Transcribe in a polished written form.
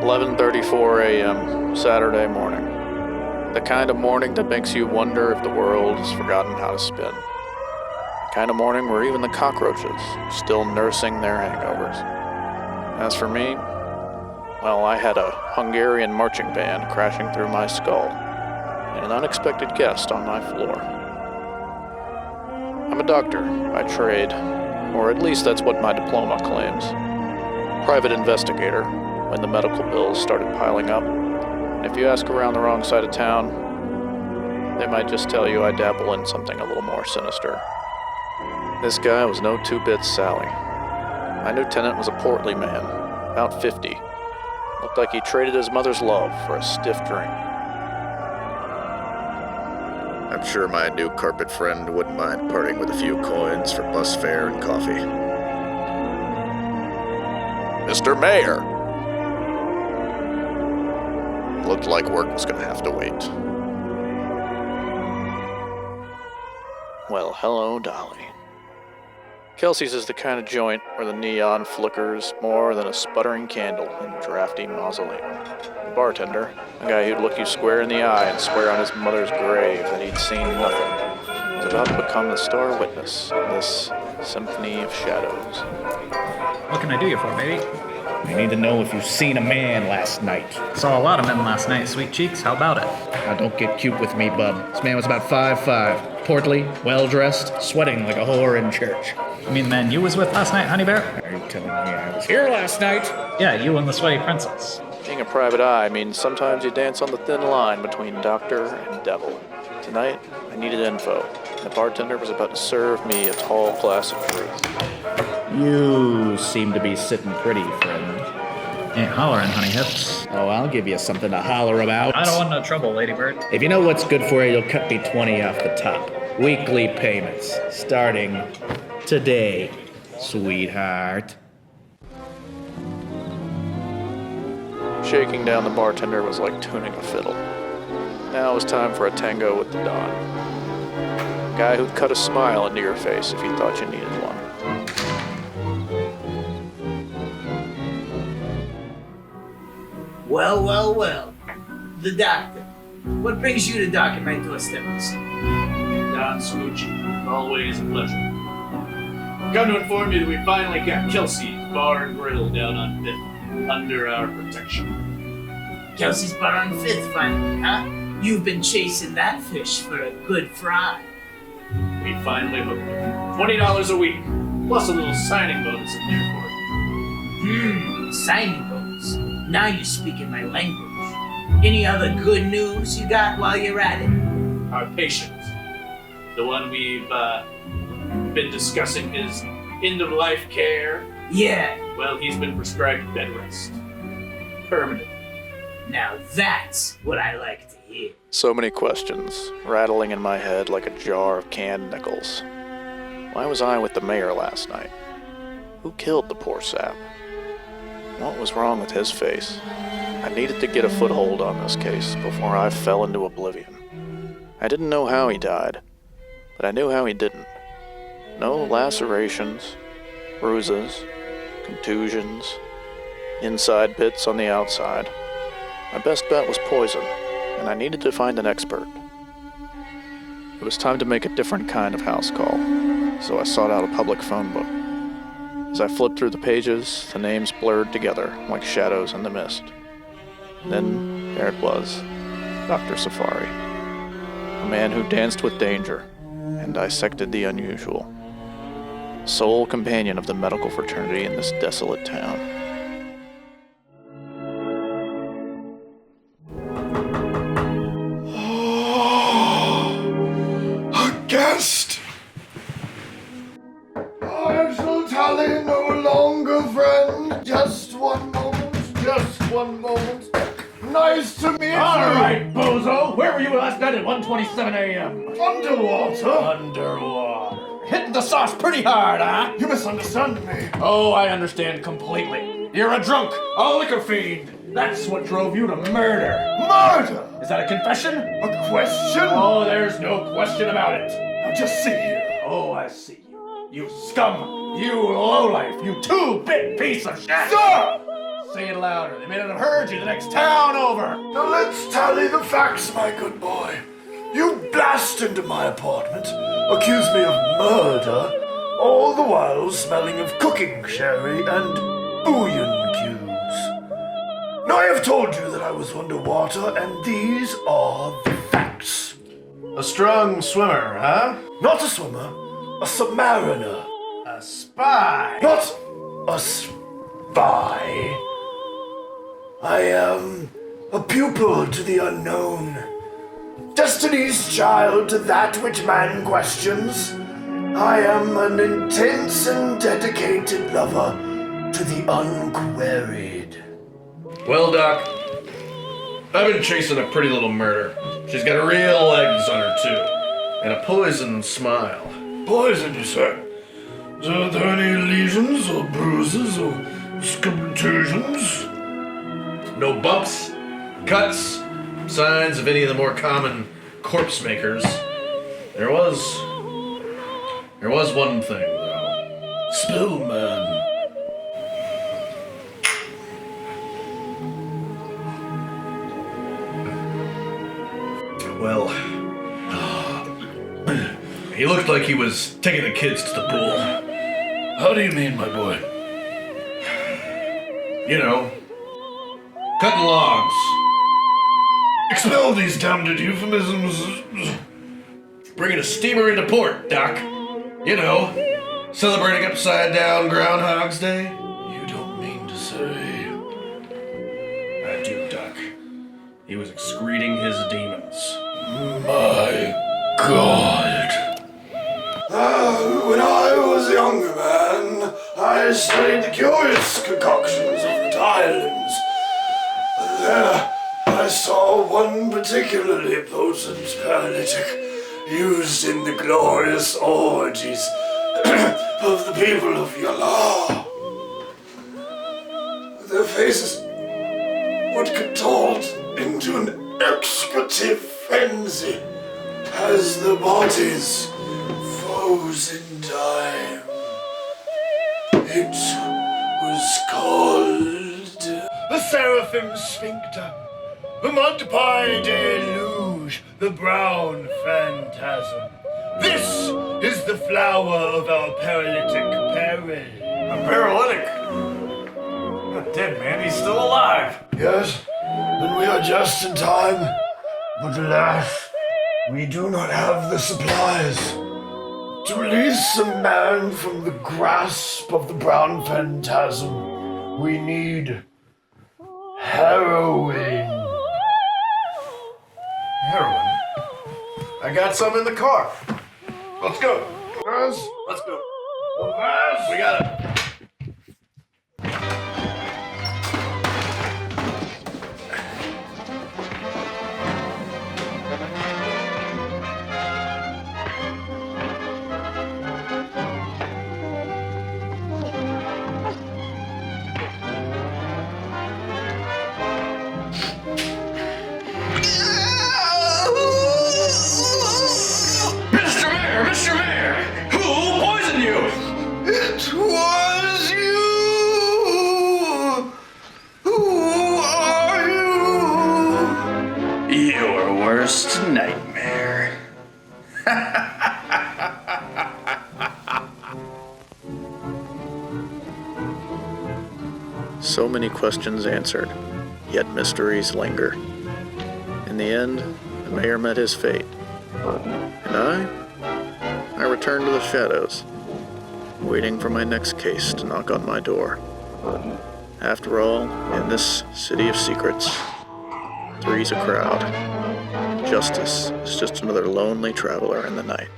"11:34 a.m., Saturday morning. The kind of morning that makes you wonder if the world has forgotten how to spin. The kind of morning where even the cockroaches are still nursing their hangovers. As for me, well, I had a Hungarian marching band crashing through my skull, and an unexpected guest on my floor. I'm a doctor by trade, or at least that's what my diploma claims. Private investigator, when the medical bills started piling up. And if you ask around the wrong side of town, they might just tell you I dabble in something a little more sinister. This guy was no two-bits Sally. My new tenant was a portly man, about 50. Looked like he traded his mother's love for a stiff drink. I'm sure my new carpet friend wouldn't mind parting with a few coins for bus fare and coffee. Mr. Mayor! Looked like work was gonna have to wait. Well, hello, Dolly. Kelsey's is the kind of joint where the neon flickers more than a sputtering candle in a drafty mausoleum. The bartender, a guy who'd look you square in the eye and swear on his mother's grave that he'd seen nothing, was about to become the star witness in this symphony of shadows. What can I do you for, baby? I need to know if you've seen a man last night. Saw a lot of men last night, sweet cheeks. How about it? Now don't get cute with me, bub. This man was about 5'5", portly, well-dressed, sweating like a whore in church. You mean the man you was with last night, honey bear? Are you telling me I was here last night? Yeah, you and the sweaty princess. Being a private eye means sometimes you dance on the thin line between doctor and devil. Tonight, I needed info. The bartender was about to serve me a tall glass of truth. You seem to be sitting pretty, friend. Ain't hollering, honey hips. Oh, I'll give you something to holler about. I don't want no trouble, ladybird. If you know what's good for you, you'll cut me 20 off the top. Weekly payments, starting today, sweetheart. Shaking down the bartender was like tuning a fiddle. Now it was time for a tango with the Don. A guy who'd cut a smile into your face if you thought you needed one. Well, well, well. The doctor. What brings you to dock at my doorstep this evening? Don Smoochie, always a pleasure. Come to inform you that we finally got Kelsey's Bar and Grill down on 5th, under our protection. Kelsey's Bar on 5th finally, huh? You've been chasing that fish for a good fry. We finally hooked him. $20 a week, plus a little signing bonus in there for you. Signing bonus. Now you're speaking my language. Any other good news you got while you're at it? Our patient, the one we've been discussing his end-of-life care. Yeah. Well, he's been prescribed bed rest. Permanent. Now that's what I like to hear. So many questions, rattling in my head like a jar of canned nickels. Why was I with the mayor last night? Who killed the poor sap? What was wrong with his face? I needed to get a foothold on this case before I fell into oblivion. I didn't know how he died, but I knew how he didn't. No lacerations, bruises, contusions, inside bits on the outside. My best bet was poison, and I needed to find an expert. It was time to make a different kind of house call, so I sought out a public phone book. As I flipped through the pages, the names blurred together like shadows in the mist. Then there it was, Dr. Safari, a man who danced with danger and dissected the unusual, sole companion of the medical fraternity in this desolate town. A guest! I shall tally no longer, friend. Just one moment. Nice to meet you. All right, bozo. Where were you last night at 1:27 a.m.? Underwater. Underwater. Hitting the sauce pretty hard, huh? You misunderstand me. Oh, I understand completely. You're a drunk, a liquor fiend. That's what drove you to murder. Murder! Is that a confession? A question? Oh, there's no question about it. Now just see here. Oh, I see you. You scum. You lowlife. You two-bit piece of shit. Sir! Say it louder. They may not have heard you the next town over. Now let's tally the facts, my good boy. You blast into my apartment, accuse me of murder, all the while smelling of cooking sherry and bouillon cubes. Now I have told you that I was underwater, and these are the facts. A strong swimmer, huh? Not a swimmer, a submariner. A spy. Not a spy. I am a pupil to the unknown. Destiny's child to that which man questions. I am an intense and dedicated lover to the unqueried. Well, Doc, I've been chasing a pretty little murder. She's got real legs on her, too. And a poison smile. Poison, you say? Are there any lesions or bruises or contusions? No bumps, cuts, signs of any of the more common corpse makers. There was one thing, though. Spill, man. Well, he looked like he was taking the kids to the pool. How do you mean, my boy? You know, cutting logs. Expel these damned euphemisms. Bringing a steamer into port, Doc. You know, celebrating upside down Groundhog's Day. You don't mean to say... I do, Doc. He was excreting his demons. My God. When I was a younger man, I studied the curious concoctions of the islands. There, I saw one particularly potent paralytic used in the glorious orgies of the people of Yala. Their faces would contort into an excretive frenzy as their bodies froze in time. It was called the Seraphim Sphincter, the Magpie Deluge, the Brown Phantasm. This is the flower of our paralytic peril. A paralytic? Not dead, man. He's still alive. Yes, then we are just in time. But alas, we do not have the supplies. To release a man from the grasp of the Brown Phantasm, we need heroin. Heroin? I got some in the car. Let's go. Yes. Let's go. Yes. We got it. Mr. Mayor! Who poisoned you? It was you! Who are you? Your worst nightmare. So many questions answered, yet mysteries linger. In the end, the mayor met his fate. And I returned to the shadows, waiting for my next case to knock on my door. After all, in this city of secrets, three's a crowd. Justice is just another lonely traveler in the night.